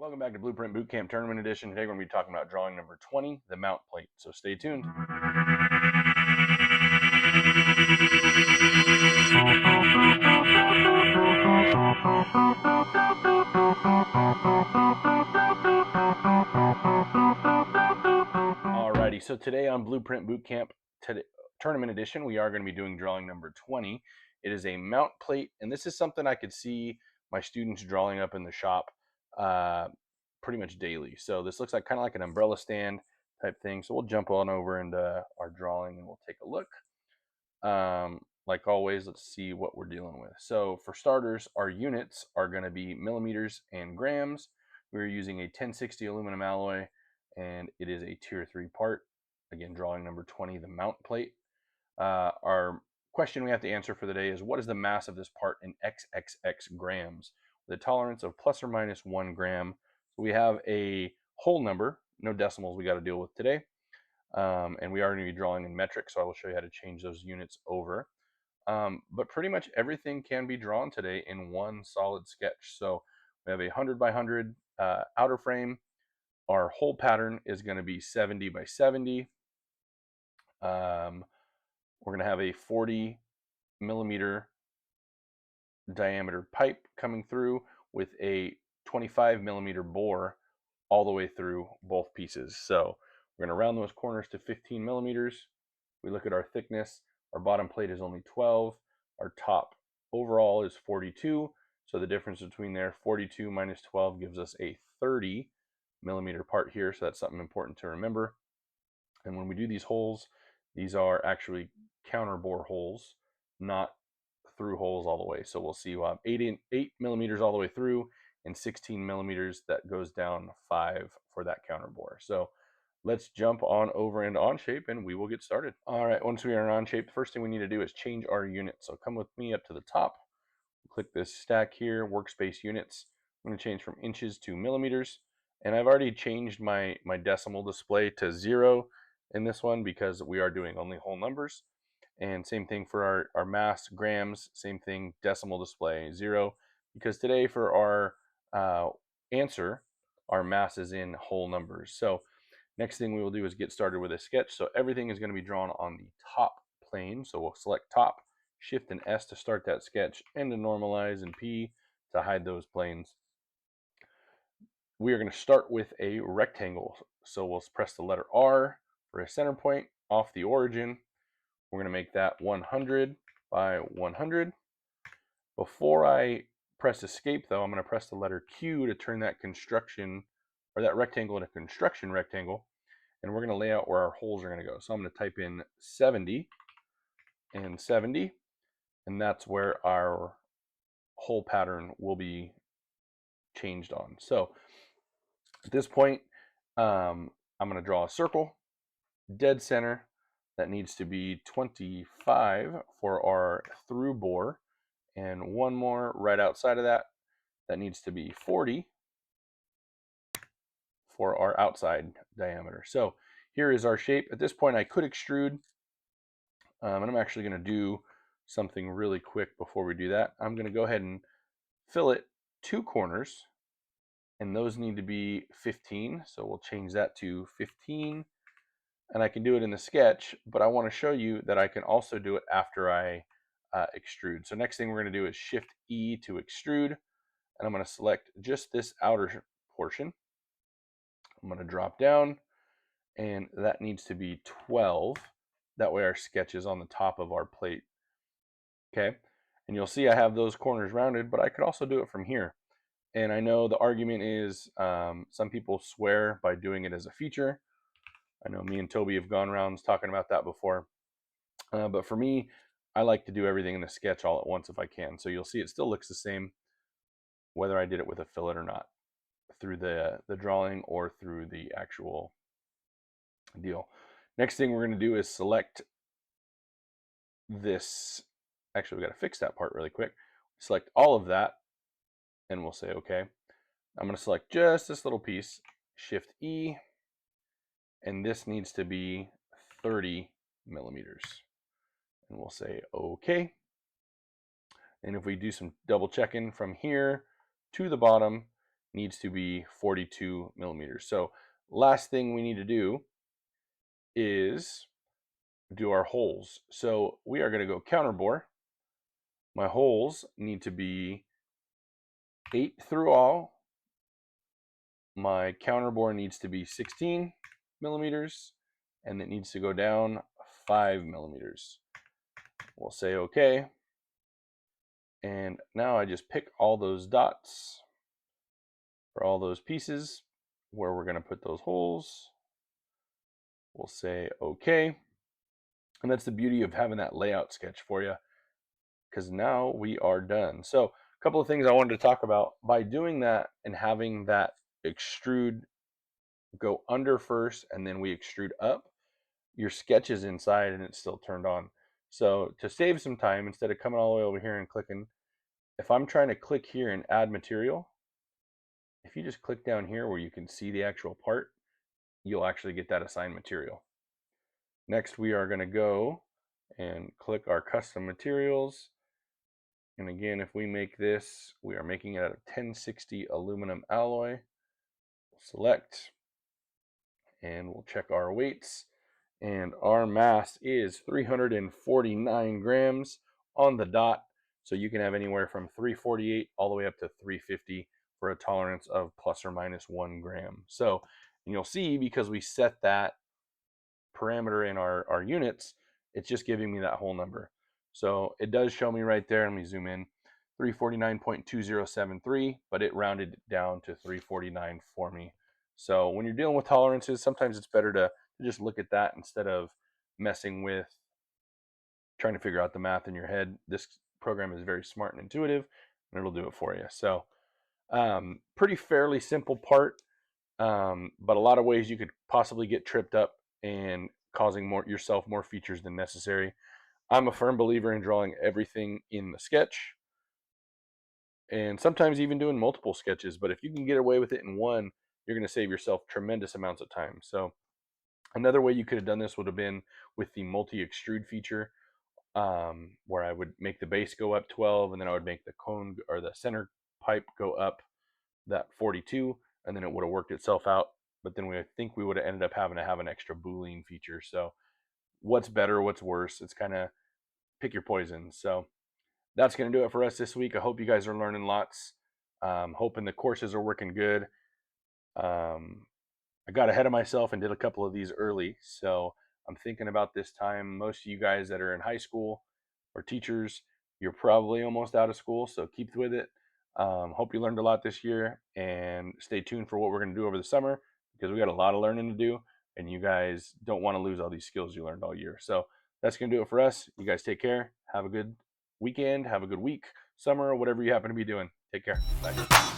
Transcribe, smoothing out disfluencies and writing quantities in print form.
Welcome back to Blueprint Bootcamp Tournament Edition. Today we're going to be talking about drawing number 20, the mount plate. So stay tuned. Alrighty, so today on Blueprint Bootcamp Tournament Edition, we are going to be doing drawing number 20. It is a mount plate, and this is something I could see my students drawing up in the shop pretty much daily. So this looks like kind of like an umbrella stand type thing. So we'll jump on over into our drawing and we'll take a look. Like always, let's see what we're dealing with. So for starters, our units are going to be millimeters and grams. We're using a 1060 aluminum alloy, and it is a tier 3 part. Again, drawing number 20, the mount plate. Our question we have to answer for the day is, what is the mass of this part in XXX grams? With a tolerance of plus or minus 1 gram. So we have a whole number, no decimals we got to deal with today. And we are going to be drawing in metric, so I will show you how to change those units over. But pretty much everything can be drawn today in one solid sketch. So we have a 100 by 100 outer frame. Our whole pattern is going to be 70 by 70. We're going to have a 40 millimeter diameter pipe coming through with a 25 millimeter bore all the way through both pieces. So we're going to round those corners to 15 millimeters. We look at our thickness. Our bottom plate is only 12. Our top overall is 42. So the difference between there, 42 minus 12 gives us a 30 millimeter part here. So that's something important to remember. And when we do these holes, these are actually counterbore holes, not through holes all the way. So we'll see we'll have 8 millimeters all the way through and 16 millimeters that goes down 5 for that counterbore. So let's jump on over into Onshape and we will get started. All right, once we are in Onshape, the first thing we need to do is change our units. So come with me up to the top, click this stack here, workspace units. I'm going to change from inches to millimeters. And I've already changed my decimal display to 0 in this one because we are doing only whole numbers. And same thing for our mass, grams, same thing, decimal display, 0. Because today for our answer, our mass is in whole numbers. So next thing we will do is get started with a sketch. So everything is going to be drawn on the top plane. So we'll select top, Shift and S to start that sketch, and to normalize, and P to hide those planes. We are going to start with a rectangle. So we'll press the letter R for a center point off the origin. We're going to make that 100 by 100. Before I press escape though, I'm going to press the letter Q to turn that construction or that rectangle into construction rectangle. And we're going to lay out where our holes are going to go. So I'm going to type in 70 and 70, and that's where our hole pattern will be changed on. So at this point, I'm going to draw a circle, dead center. That needs to be 25 for our through bore, and one more right outside of that. That needs to be 40 for our outside diameter. So here is our shape. At this point, I could extrude, and I'm actually going to do something really quick before we do that. I'm going to go ahead and fillet 2 corners, and those need to be 15. So we'll change that to 15. And I can do it in the sketch, but I want to show you that I can also do it after I extrude. So next thing we're going to do is Shift E to extrude, and I'm going to select just this outer portion. I'm going to drop down, and that needs to be 12. That way our sketch is on the top of our plate. Okay, and you'll see I have those corners rounded, but I could also do it from here. And I know the argument is some people swear by doing it as a feature. I know me and Toby have gone rounds talking about that before. But for me, I like to do everything in a sketch all at once if I can. So you'll see it still looks the same whether I did it with a fillet or not, through the drawing or through the actual deal. Next thing we're going to do is select this. Actually, we got to fix that part really quick. Select all of that, and we'll say OK. I'm going to select just this little piece, Shift E, and this needs to be 30 millimeters. And we'll say OK. And if we do some double checking from here to the bottom, needs to be 42 millimeters. So last thing we need to do is do our holes. So we are going to go counterbore. My holes need to be 8 through all. My counterbore needs to be 16 millimeters, and it needs to go down 5 millimeters. We'll say okay. And now I just pick all those dots for all those pieces where we're going to put those holes. We'll say okay. And that's the beauty of having that layout sketch for you, because now we are done. So a couple of things I wanted to talk about. By doing that and having that extrude go under first and then we extrude up, your sketch is inside and it's still turned on. So to save some time, instead of coming all the way over here and clicking, if I'm trying to click here and add material, if you just click down here where you can see the actual part, you'll actually get that assigned material. Next, we are going to go and click our custom materials. And again, if we make this, we are making it out of 1060 aluminum alloy. Select, and we'll check our weights. And our mass is 349 grams on the dot. So you can have anywhere from 348 all the way up to 350 for a tolerance of plus or minus 1 gram. So, and you'll see, because we set that parameter in our units, it's just giving me that whole number. So it does show me right there. Let me zoom in, 349.2073, but it rounded down to 349 for me. So when you're dealing with tolerances, sometimes it's better to just look at that instead of messing with trying to figure out the math in your head. This program is very smart and intuitive, and it'll do it for you. So pretty fairly simple part, but a lot of ways you could possibly get tripped up and causing yourself more features than necessary. I'm a firm believer in drawing everything in the sketch, and sometimes even doing multiple sketches. But if you can get away with it in one, you're going to save yourself tremendous amounts of time. So another way you could have done this would have been with the multi-extrude feature, where I would make the base go up 12, and then I would make the cone or the center pipe go up that 42, and then it would have worked itself out. But then I think we would have ended up having to have an extra boolean feature. So what's better, what's worse? It's kind of pick your poison. So that's going to do it for us this week. I hope you guys are learning lots. Hoping the courses are working good. I got ahead of myself and did a couple of these early. So I'm thinking about this time. Most of you guys that are in high school or teachers, you're probably almost out of school. So keep with it. Hope you learned a lot this year, and stay tuned for what we're going to do over the summer, because we got a lot of learning to do, and you guys don't want to lose all these skills you learned all year. So that's going to do it for us. You guys take care. Have a good weekend. Have a good week, summer, whatever you happen to be doing. Take care. Bye.